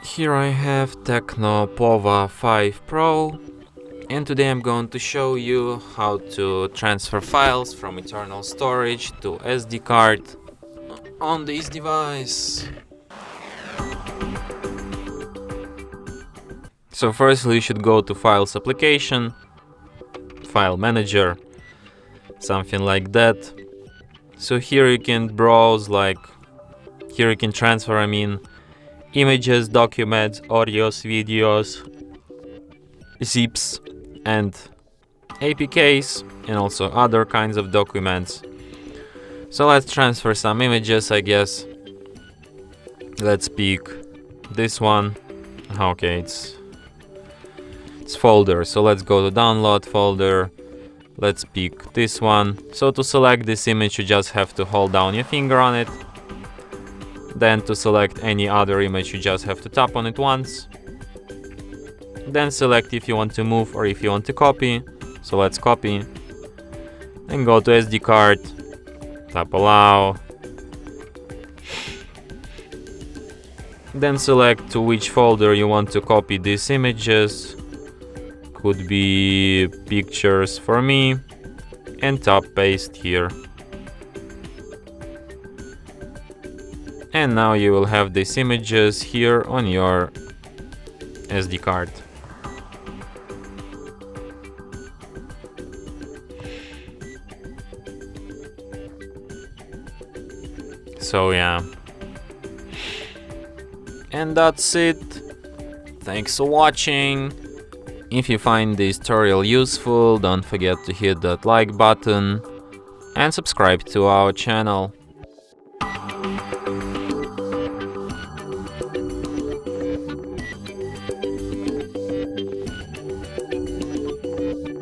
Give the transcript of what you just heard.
Here I have TECNO Pova 5 Pro, and today I'm going to show you how to transfer files from internal storage to SD card on this device. So firstly you should go to Files application, File Manager, something like that. So here you can browse, here you can transfer, images, documents, audios, videos, zips and APKs, and also other kinds of documents. So let's transfer some images, I guess. Let's pick this one. Okay, it's folder, so let's go to download folder. Let's pick this one. So to select this image you just have to hold down your finger on it. Then to select any other image you just have to tap on it once. Then select if you want to move or if you want to copy. So let's copy. Then go to SD card, tap allow. Then select to which folder you want to copy these images. Could be pictures for me. And tap paste here. And now you will have these images here on your SD card. So yeah. And that's it. Thanks for watching. If you find this tutorial useful, don't forget to hit that like button and subscribe to our channel.